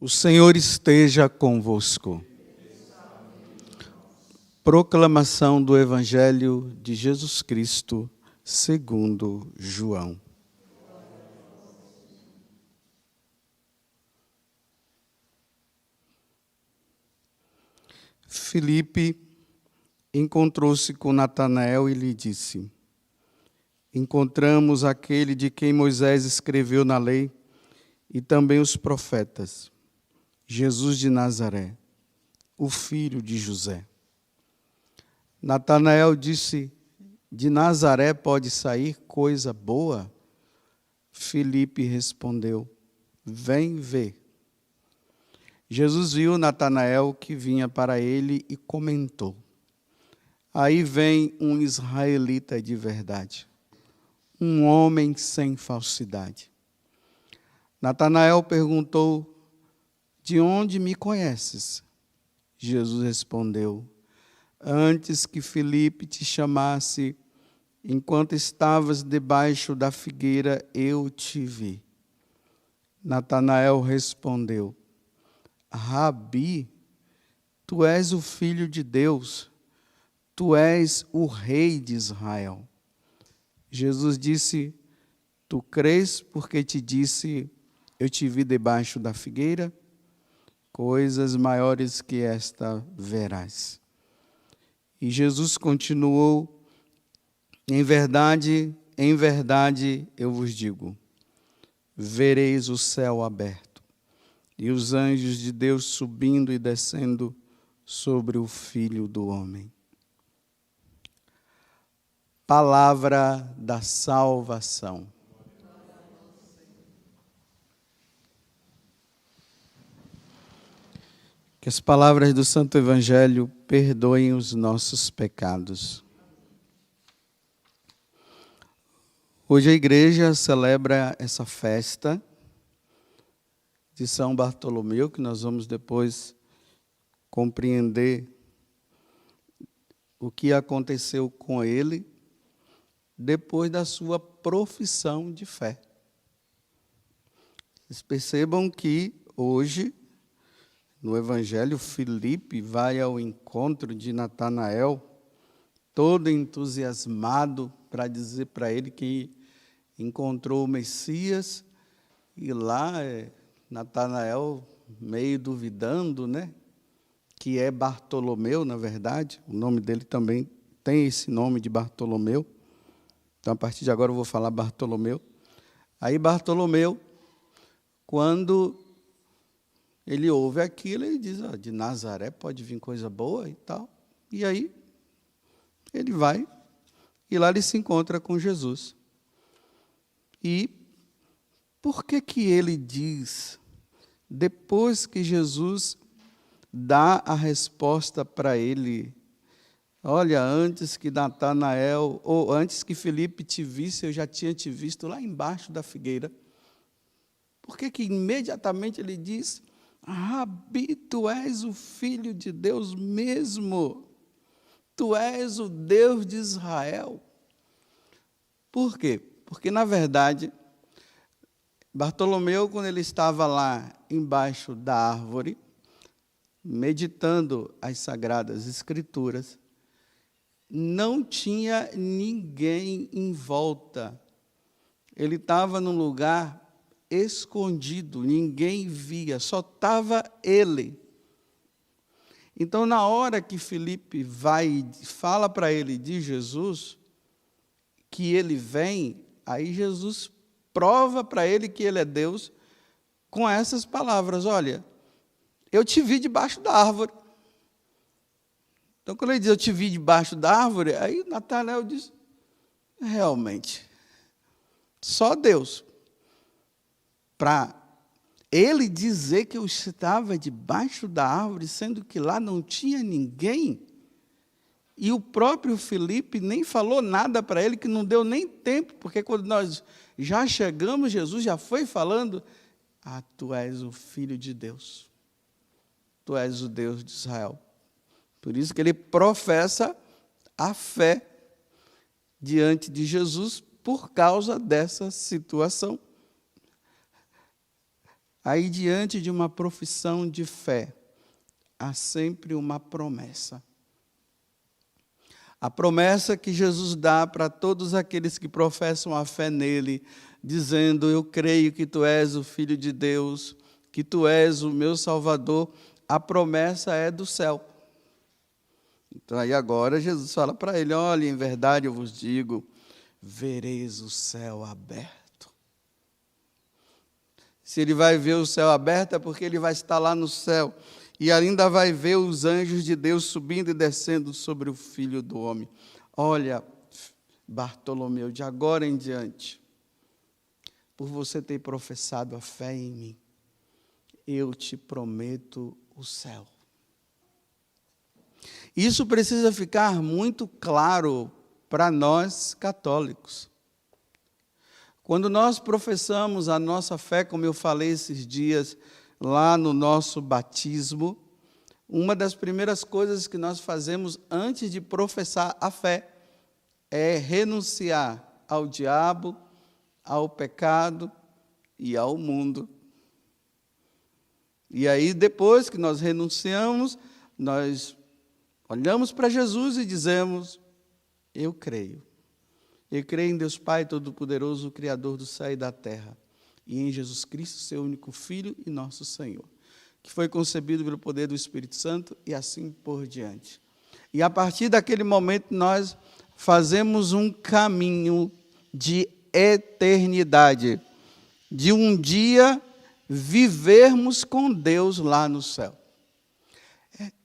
O Senhor esteja convosco. Proclamação do Evangelho de Jesus Cristo, segundo João. Filipe encontrou-se com Natanael e lhe disse: Encontramos aquele de quem Moisés escreveu na lei e também os profetas, Jesus de Nazaré, o filho de José. Natanael disse: De Nazaré pode sair coisa boa? Filipe respondeu: Vem ver. Jesus viu Natanael que vinha para ele e comentou: Aí vem um israelita de verdade, um homem sem falsidade. Natanael perguntou: De onde me conheces? Jesus respondeu: Antes que Filipe te chamasse, enquanto estavas debaixo da figueira, eu te vi. Natanael respondeu: Rabi, tu és o Filho de Deus, tu és o Rei de Israel. Jesus disse: Tu crês porque te disse, eu te vi debaixo da figueira? Coisas maiores que esta verás. E Jesus continuou: em verdade, eu vos digo, vereis o céu aberto e os anjos de Deus subindo e descendo sobre o Filho do Homem. Palavra da salvação. Que as palavras do Santo Evangelho perdoem os nossos pecados. Hoje a igreja celebra essa festa de São Bartolomeu, que nós vamos depois compreender o que aconteceu com ele depois da sua profissão de fé. Vocês percebam que hoje, no Evangelho, Filipe vai ao encontro de Natanael, todo entusiasmado para dizer para ele que encontrou o Messias, e lá Natanael meio duvidando, né? Que é Bartolomeu, na verdade, o nome dele também tem esse nome de Bartolomeu, então a partir de agora eu vou falar Bartolomeu. Aí Bartolomeu, quando ele ouve aquilo, ele diz: de Nazaré pode vir coisa boa e tal. E aí, ele vai, e lá ele se encontra com Jesus. E por que ele diz, depois que Jesus dá a resposta para ele, olha, antes que Natanael, ou antes que Filipe te visse, eu já tinha te visto lá embaixo da figueira. Por que imediatamente ele diz: Rabi, tu és o Filho de Deus mesmo, tu és o Deus de Israel? Por quê? Porque, na verdade, Bartolomeu, quando ele estava lá embaixo da árvore, meditando as Sagradas Escrituras, não tinha ninguém em volta. Ele estava num lugar escondido, ninguém via, só estava ele. Então, na hora que Filipe vai e fala para ele de Jesus, que ele vem, aí Jesus prova para ele que ele é Deus com essas palavras: olha, eu te vi debaixo da árvore. Então, quando ele diz eu te vi debaixo da árvore, aí Natanael diz: realmente, só Deus. Para ele dizer que eu estava debaixo da árvore, sendo que lá não tinha ninguém, e o próprio Filipe nem falou nada para ele, que não deu nem tempo, porque quando nós já chegamos, Jesus já foi falando: tu és o Filho de Deus, tu és o Deus de Israel. Por isso que ele professa a fé diante de Jesus por causa dessa situação. Aí, diante de uma profissão de fé, há sempre uma promessa. A promessa que Jesus dá para todos aqueles que professam a fé nele, dizendo: eu creio que tu és o Filho de Deus, que tu és o meu Salvador, a promessa é do céu. Então, aí agora Jesus fala para ele: olha, em verdade eu vos digo, vereis o céu aberto. Se ele vai ver o céu aberto, é porque ele vai estar lá no céu. E ainda vai ver os anjos de Deus subindo e descendo sobre o Filho do Homem. Olha, Bartolomeu, de agora em diante, por você ter professado a fé em mim, eu te prometo o céu. Isso precisa ficar muito claro para nós católicos. Quando nós professamos a nossa fé, como eu falei esses dias, lá no nosso batismo, uma das primeiras coisas que nós fazemos antes de professar a fé é renunciar ao diabo, ao pecado e ao mundo. E aí, depois que nós renunciamos, nós olhamos para Jesus e dizemos: eu creio. Eu creio em Deus Pai Todo-Poderoso, o Criador do céu e da terra, e em Jesus Cristo, seu único Filho e nosso Senhor, que foi concebido pelo poder do Espírito Santo e assim por diante. E a partir daquele momento nós fazemos um caminho de eternidade, de um dia vivermos com Deus lá no céu.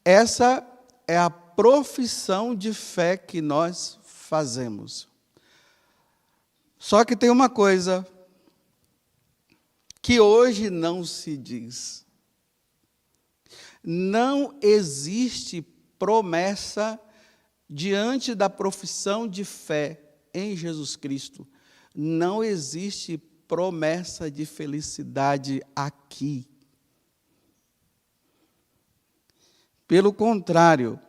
Essa é a profissão de fé que nós fazemos. Só que tem uma coisa que hoje não se diz. Não existe promessa diante da profissão de fé em Jesus Cristo. Não existe promessa de felicidade aqui. Pelo contrário,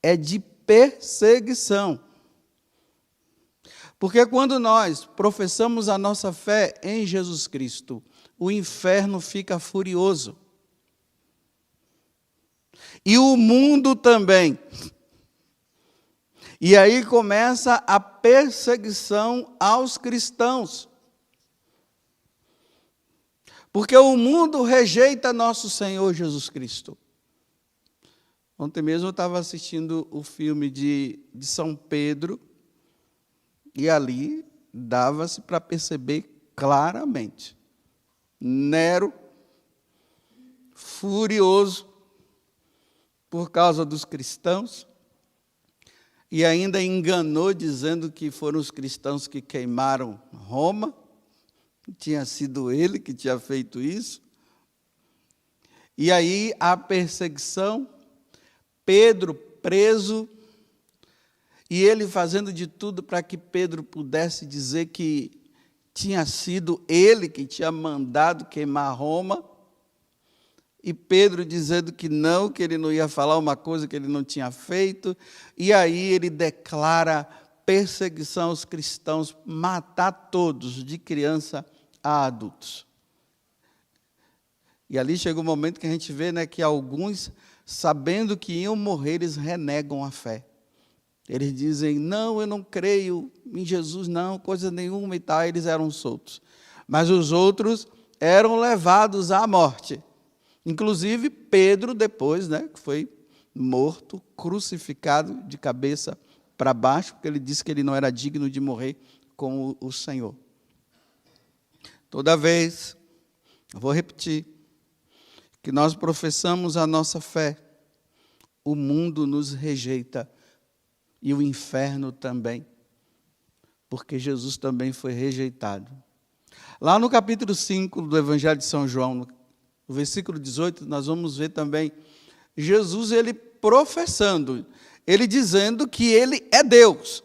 é de perseguição. Porque quando nós professamos a nossa fé em Jesus Cristo, o inferno fica furioso. E o mundo também. E aí começa a perseguição aos cristãos. Porque o mundo rejeita nosso Senhor Jesus Cristo. Ontem mesmo eu estava assistindo o filme de São Pedro, e ali dava-se para perceber claramente. Nero, furioso por causa dos cristãos, e ainda enganou dizendo que foram os cristãos que queimaram Roma, tinha sido ele que tinha feito isso. E aí a perseguição, Pedro preso, e ele fazendo de tudo para que Pedro pudesse dizer que tinha sido ele que tinha mandado queimar Roma, e Pedro dizendo que ele não ia falar uma coisa que ele não tinha feito, e aí ele declara perseguição aos cristãos, matar todos, de criança a adultos. E ali chega um momento que a gente vê, que alguns, sabendo que iam morrer, eles renegam a fé. Eles dizem: não, eu não creio em Jesus, não, coisa nenhuma e tal. Eles eram soltos. Mas os outros eram levados à morte. Inclusive Pedro, depois, que foi morto, crucificado de cabeça para baixo, porque ele disse que ele não era digno de morrer com o Senhor. Toda vez, eu vou repetir, que nós professamos a nossa fé, o mundo nos rejeita. E o inferno também, porque Jesus também foi rejeitado. Lá no capítulo 5 do Evangelho de São João, no versículo 18, nós vamos ver também Jesus, ele professando, ele dizendo que ele é Deus,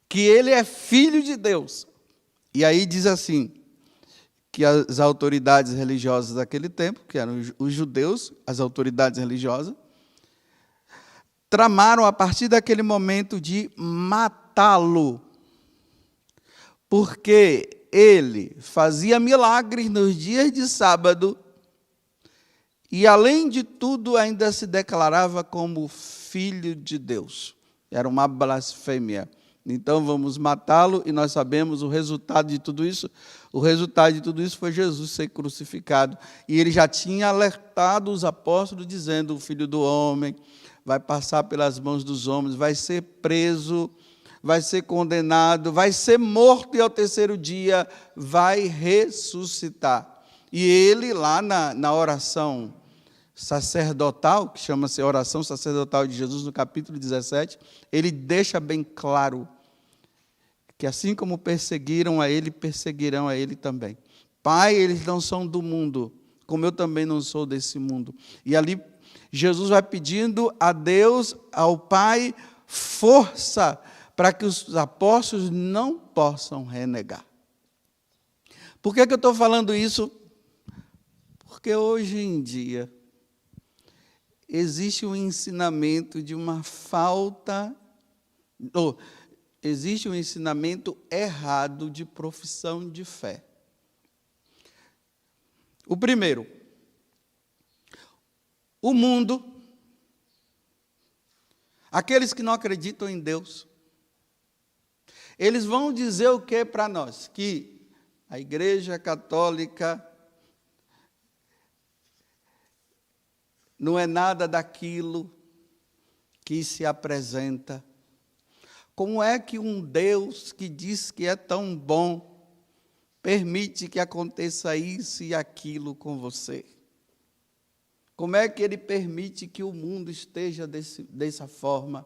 que ele é filho de Deus. E aí diz assim, que as autoridades religiosas daquele tempo, que eram os judeus, as autoridades religiosas, tramaram a partir daquele momento de matá-lo, porque ele fazia milagres nos dias de sábado e, além de tudo, ainda se declarava como filho de Deus. Era uma blasfêmia. Então vamos matá-lo, e nós sabemos o resultado de tudo isso. O resultado de tudo isso foi Jesus ser crucificado. E ele já tinha alertado os apóstolos, dizendo: o Filho do Homem vai passar pelas mãos dos homens, vai ser preso, vai ser condenado, vai ser morto, e ao terceiro dia vai ressuscitar. E ele, lá na oração sacerdotal, que chama-se Oração Sacerdotal de Jesus, no capítulo 17, ele deixa bem claro que assim como perseguiram a ele, perseguirão a ele também. Pai, eles não são do mundo, como eu também não sou desse mundo. E ali Jesus vai pedindo a Deus, ao Pai, força para que os apóstolos não possam renegar. Por que eu estou falando isso? Porque hoje em dia existe um ensinamento de uma falta, existe um ensinamento errado de profissão de fé. O primeiro, o mundo, aqueles que não acreditam em Deus, eles vão dizer o que para nós? Que a Igreja Católica não é nada daquilo que se apresenta. Como é que um Deus que diz que é tão bom permite que aconteça isso e aquilo com você? Como é que Ele permite que o mundo esteja dessa forma?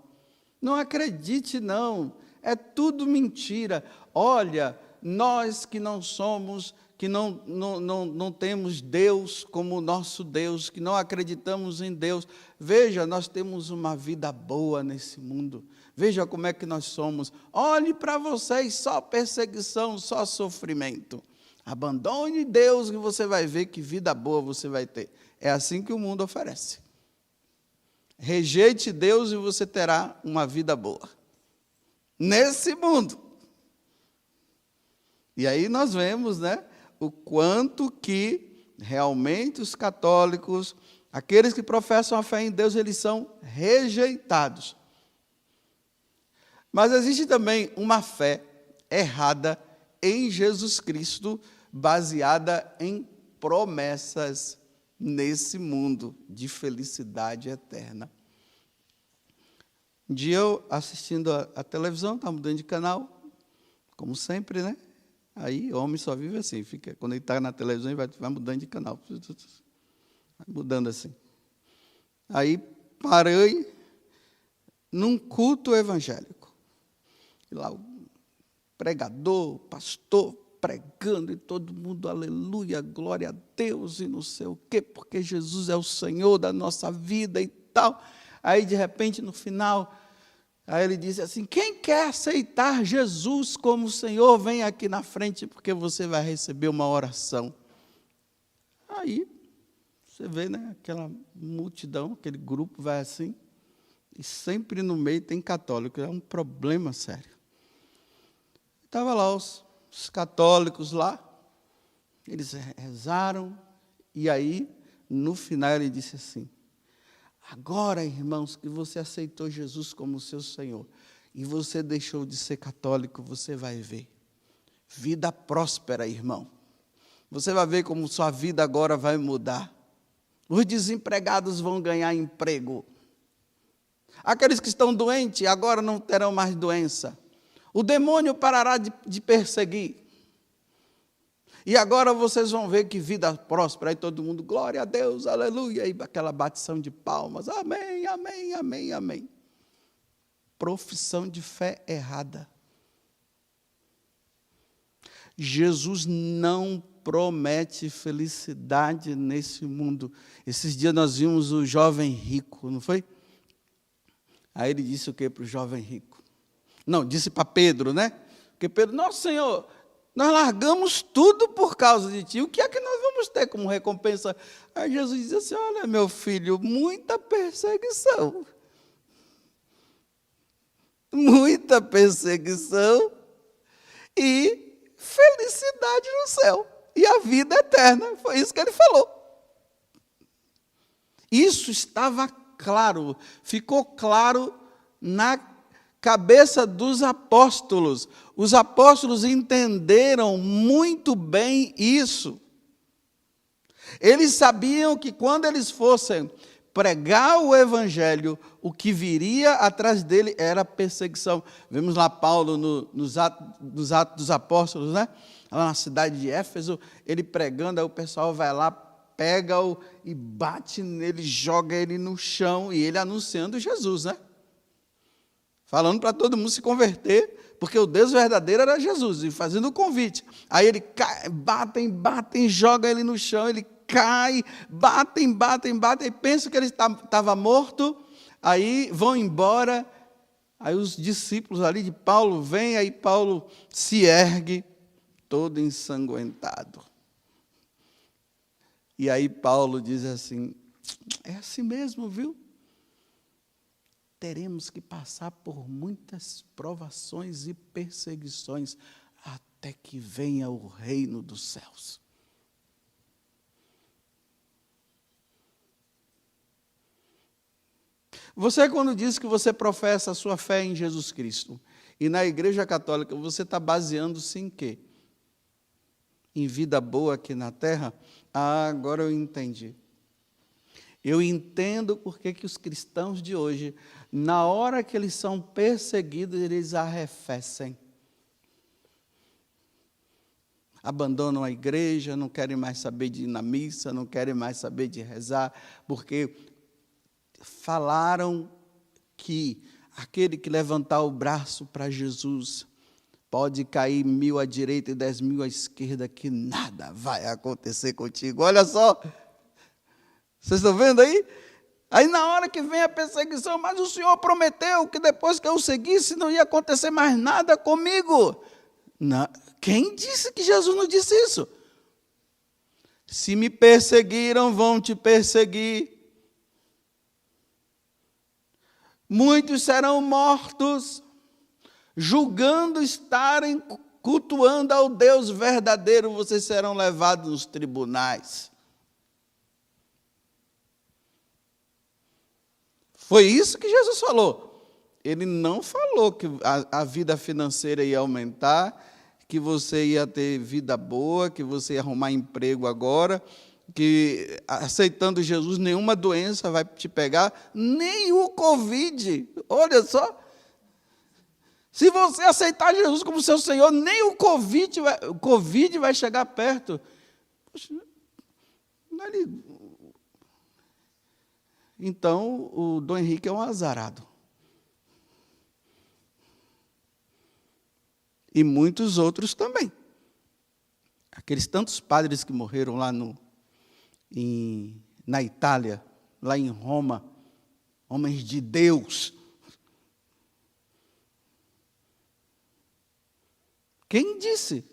Não acredite, não. É tudo mentira. Olha, nós que não somos, que não temos Deus como nosso Deus, que não acreditamos em Deus, veja, nós temos uma vida boa nesse mundo. Veja como é que nós somos. Olhe para vocês, só perseguição, só sofrimento. Abandone Deus e você vai ver que vida boa você vai ter. É assim que o mundo oferece. Rejeite Deus e você terá uma vida boa. Nesse mundo. E aí nós vemos, né, o quanto que realmente os católicos, aqueles que professam a fé em Deus, eles são rejeitados. Mas existe também uma fé errada em Jesus Cristo, baseada em promessas nesse mundo de felicidade eterna. Um dia eu, assistindo a televisão, estava mudando de canal, como sempre, né? Aí, homem só vive assim, fica, quando ele está na televisão, ele vai mudando de canal. Vai mudando assim. Aí, parei num culto evangélico. E lá, o pregador, o pastor, pregando, e todo mundo, aleluia, glória a Deus, e não sei o quê, porque Jesus é o Senhor da nossa vida e tal. Aí, de repente, no final, aí ele disse assim: quem quer aceitar Jesus como Senhor, vem aqui na frente, porque você vai receber uma oração. Aí, você vê, né, aquela multidão, aquele grupo vai assim, e sempre no meio tem católico, é um problema sério. Estava lá os católicos lá, eles rezaram, e aí, no final, ele disse assim: agora, irmãos, que você aceitou Jesus como seu Senhor, e você deixou de ser católico, você vai ver vida próspera, irmão. Você vai ver como sua vida agora vai mudar. Os desempregados vão ganhar emprego. Aqueles que estão doentes agora não terão mais doença. O demônio parará de perseguir. E agora vocês vão ver que vida próspera. Aí todo mundo, glória a Deus, aleluia. E aquela batição de palmas, amém, amém, amém, amém. Profissão de fé errada. Jesus não promete felicidade nesse mundo. Esses dias nós vimos o jovem rico, não foi? Aí ele disse o que para o jovem rico? Não, disse para Pedro, né? Porque Pedro, nosso Senhor, nós largamos tudo por causa de ti. O que é que nós vamos ter como recompensa? Aí Jesus diz assim: olha, meu filho, muita perseguição. Muita perseguição e felicidade cidade no céu e a vida eterna. Foi isso que ele falou. Isso estava claro, ficou claro na cabeça dos apóstolos. Os apóstolos entenderam muito bem isso. Eles sabiam que quando eles fossem pregar o evangelho, o que viria atrás dele era perseguição. Vemos lá Paulo nos Atos dos Apóstolos, né? Lá na cidade de Éfeso, ele pregando, aí o pessoal vai lá, pega-o e bate nele, joga ele no chão, e ele anunciando Jesus, né? Falando para todo mundo se converter, porque o Deus verdadeiro era Jesus, e fazendo o convite. Aí ele cai, batem, joga ele no chão, ele cai, batem, e pensam que ele estava morto, aí vão embora, aí os discípulos ali de Paulo vêm, aí Paulo se ergue, todo ensanguentado. E aí Paulo diz assim, é assim mesmo, viu? Teremos que passar por muitas provações e perseguições até que venha o reino dos céus. Você, quando diz que você professa a sua fé em Jesus Cristo, e na Igreja Católica, você está baseando-se em quê? Em vida boa aqui na terra? Ah, agora eu entendi. Eu entendo porque que os cristãos de hoje, na hora que eles são perseguidos, eles arrefecem. Abandonam a igreja, não querem mais saber de ir na missa, não querem mais saber de rezar, porque falaram que aquele que levantar o braço para Jesus pode cair 1000 à direita e 10.000 à esquerda, que nada vai acontecer contigo. Olha só, vocês estão vendo aí? Aí na hora que vem a perseguição, mas o Senhor prometeu que depois que eu seguisse não ia acontecer mais nada comigo. Não. Quem disse que Jesus não disse isso? Se me perseguiram, vão te perseguir. Muitos serão mortos, julgando estarem cultuando ao Deus verdadeiro, vocês serão levados nos tribunais. Foi isso que Jesus falou. Ele não falou que a vida financeira ia aumentar, que você ia ter vida boa, que você ia arrumar emprego agora, que aceitando Jesus nenhuma doença vai te pegar, nem o Covid. Olha só. Se você aceitar Jesus como seu Senhor, nem o Covid vai chegar perto. Poxa, então, o Dom Henrique é um azarado. E muitos outros também. Aqueles tantos padres que morreram lá na Itália, lá em Roma, homens de Deus. Quem disse?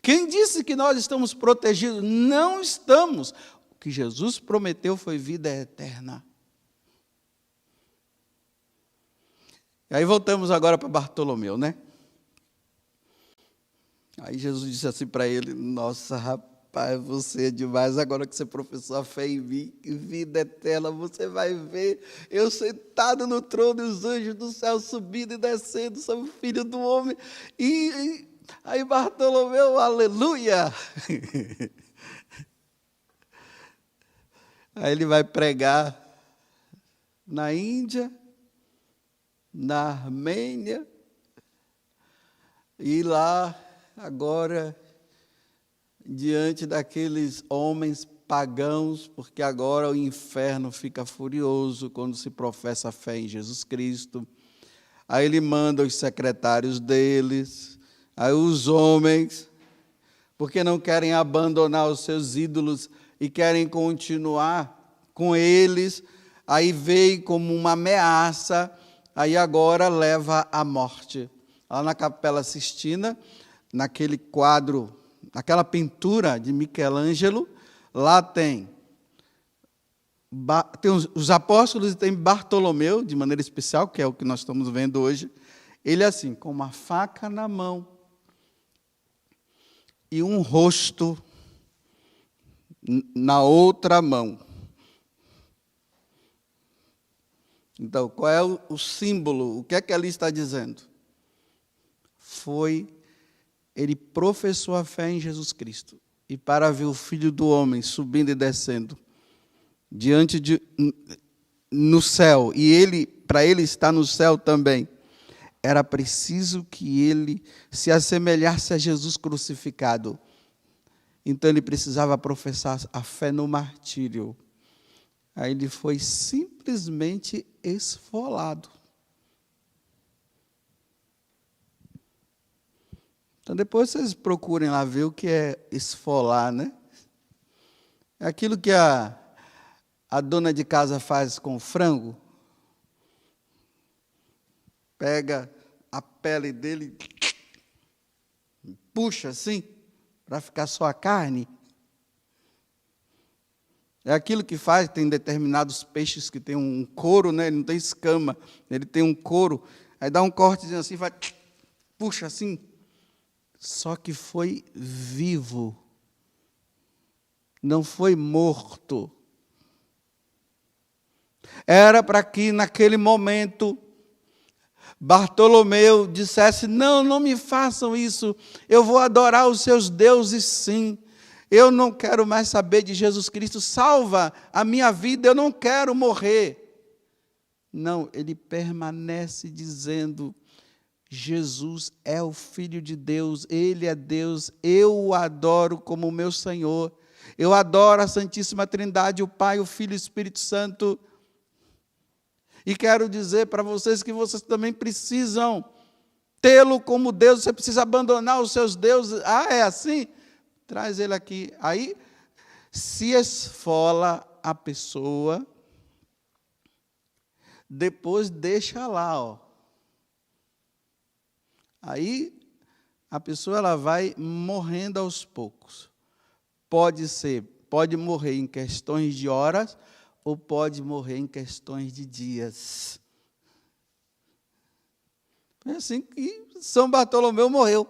Quem disse que nós estamos protegidos? Não estamos. O que Jesus prometeu foi vida eterna. E aí voltamos agora para Bartolomeu, né? Aí Jesus disse assim para ele, nossa, rapaz, você é demais, agora que você professou a fé em mim, vida eterna, você vai ver eu sentado no trono e os anjos do céu subindo e descendo sobre o Filho do Homem. Aí Bartolomeu, aleluia! Aí ele vai pregar na Índia, na Armênia, e lá, agora, diante daqueles homens pagãos, porque agora o inferno fica furioso quando se professa a fé em Jesus Cristo. Aí ele manda os secretários deles, aí os homens, porque não querem abandonar os seus ídolos e querem continuar com eles, aí veio como uma ameaça, aí agora leva à morte. Lá na Capela Sistina, naquele quadro, naquela pintura de Michelangelo, lá tem os apóstolos e tem Bartolomeu, de maneira especial, que é o que nós estamos vendo hoje. Ele assim, com uma faca na mão, e um rosto na outra mão. Então, qual é o símbolo? O que é que ali está dizendo? Ele professou a fé em Jesus Cristo. E para ver o Filho do Homem subindo e descendo no céu, e para ele estar no céu também, era preciso que ele se assemelhasse a Jesus crucificado. Então ele precisava professar a fé no martírio. Aí ele foi simplesmente esfolado. Então depois vocês procurem lá ver o que é esfolar, né? É aquilo que a dona de casa faz com o frango. Pega a pele dele, puxa assim, para ficar só a carne. É aquilo que faz, tem determinados peixes que tem um couro, né? Ele não tem escama, ele tem um couro. Aí dá um cortezinho assim, vai, puxa assim. Só que foi vivo, não foi morto. Era para que naquele momento Bartolomeu dissesse: não me façam isso, eu vou adorar os seus deuses sim. Eu não quero mais saber de Jesus Cristo, salva a minha vida, eu não quero morrer. Não, ele permanece dizendo: Jesus é o Filho de Deus, Ele é Deus, eu o adoro como meu Senhor. Eu adoro a Santíssima Trindade, o Pai, o Filho e o Espírito Santo. E quero dizer para vocês que vocês também precisam tê-lo como Deus, você precisa abandonar os seus deuses. Ah, é assim? Traz ele aqui. Aí se esfola a pessoa, depois deixa lá, ó. Aí a pessoa ela vai morrendo aos poucos. Pode morrer em questões de horas ou pode morrer em questões de dias. É assim que São Bartolomeu morreu.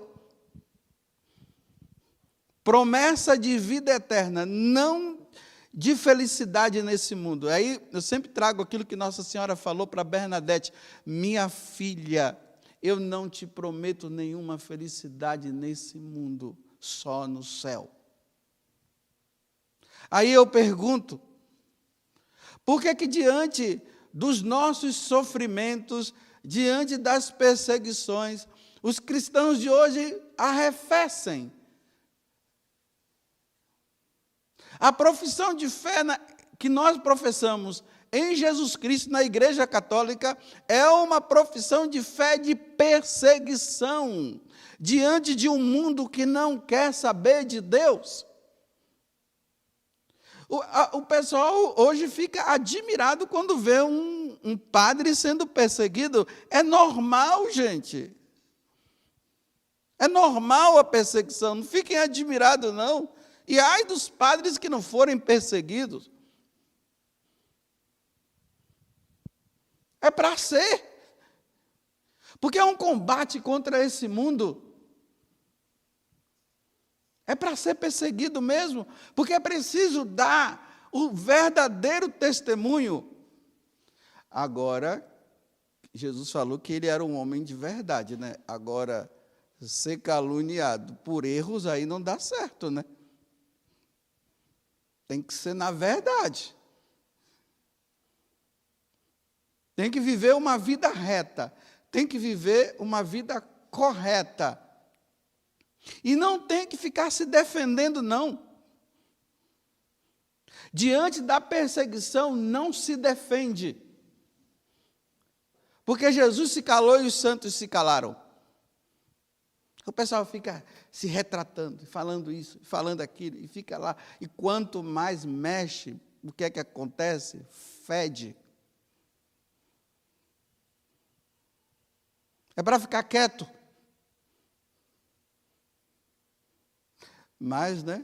Promessa de vida eterna, não de felicidade nesse mundo. Aí eu sempre trago aquilo que Nossa Senhora falou para Bernadette: minha filha, eu não te prometo nenhuma felicidade nesse mundo, só no céu. Aí eu pergunto, por que que diante dos nossos sofrimentos, diante das perseguições, os cristãos de hoje arrefecem? A profissão de fé que nós professamos em Jesus Cristo na Igreja Católica é uma profissão de fé de perseguição diante de um mundo que não quer saber de Deus. O pessoal hoje fica admirado quando vê um padre sendo perseguido. É normal, gente. É normal a perseguição, não fiquem admirados, não. E ai dos padres que não forem perseguidos. É para ser. Porque é um combate contra esse mundo. É para ser perseguido mesmo. Porque é preciso dar o verdadeiro testemunho. Agora, Jesus falou que ele era um homem de verdade, né? Agora, ser caluniado por erros aí não dá certo, né? Tem que ser na verdade. Tem que viver uma vida reta. Tem que viver uma vida correta. E não tem que ficar se defendendo, não. Diante da perseguição, não se defende. Porque Jesus se calou e os santos se calaram. O pessoal fica se retratando, falando isso, falando aquilo, e fica lá. E quanto mais mexe, o que é que acontece? Fede. É para ficar quieto. Mas, né?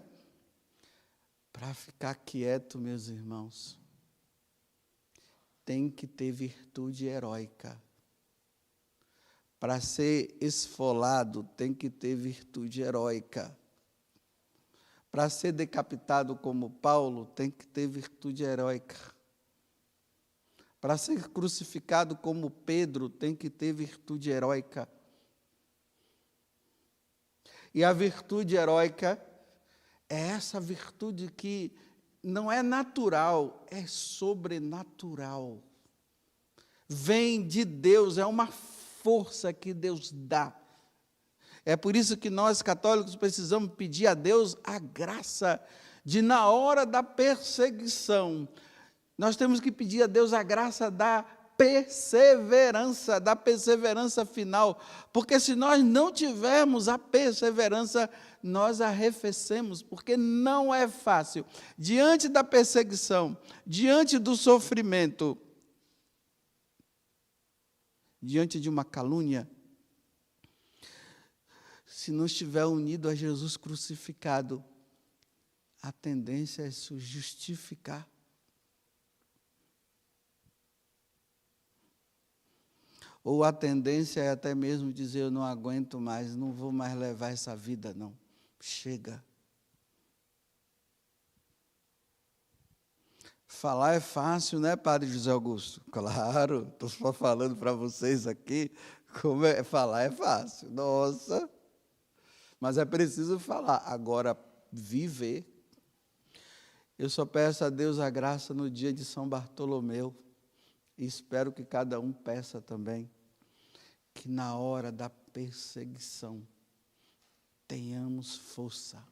Para ficar quieto, meus irmãos, tem que ter virtude heróica. Para ser esfolado, tem que ter virtude heróica. Para ser decapitado como Paulo, tem que ter virtude heróica. Para ser crucificado como Pedro, tem que ter virtude heróica. E a virtude heróica é essa virtude que não é natural, é sobrenatural. Vem de Deus, é uma força que Deus dá. É por isso que nós, católicos, precisamos pedir a Deus a graça de, na hora da perseguição, nós temos que pedir a Deus a graça da perseverança final, porque se nós não tivermos a perseverança, nós arrefecemos, porque não é fácil. Diante da perseguição, diante do sofrimento, diante de uma calúnia, se não estiver unido a Jesus crucificado, a tendência é se justificar. Ou a tendência é até mesmo dizer, eu não aguento mais, não vou mais levar essa vida, não. Chega. Falar é fácil, né, Padre José Augusto? Claro, estou só falando para vocês aqui, falar é fácil. Nossa! Mas é preciso falar. Agora, viver. Eu só peço a Deus a graça no dia de São Bartolomeu. E espero que cada um peça também. Que na hora da perseguição, tenhamos força.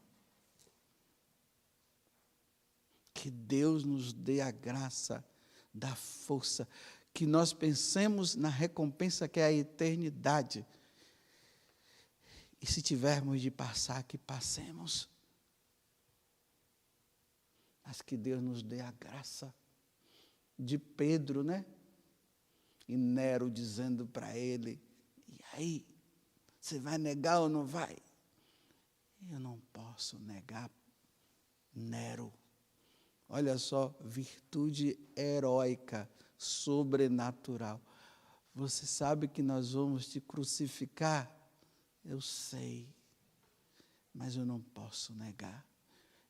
Que Deus nos dê a graça da força. Que nós pensemos na recompensa que é a eternidade. E se tivermos de passar, que passemos. Mas que Deus nos dê a graça de Pedro, né? E Nero dizendo para ele, e aí, você vai negar ou não vai? Eu não posso negar, Nero. Olha só, virtude heróica, sobrenatural. Você sabe que nós vamos te crucificar? Eu sei, mas eu não posso negar.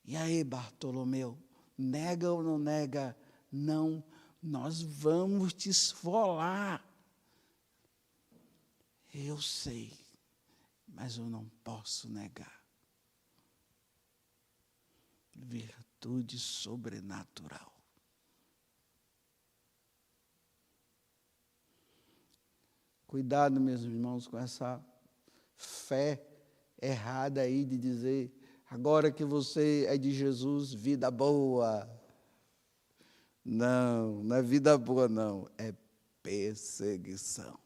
E aí, Bartolomeu, nega ou não nega? Não, nós vamos te esfolar. Eu sei, mas eu não posso negar. Virtude sobrenatural. Cuidado, meus irmãos, com essa fé errada aí de dizer, agora que você é de Jesus, vida boa. Não, não é vida boa, não, é perseguição.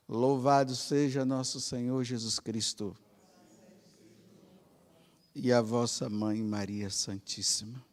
Louvado seja nosso Senhor Jesus Cristo e a vossa Mãe Maria Santíssima.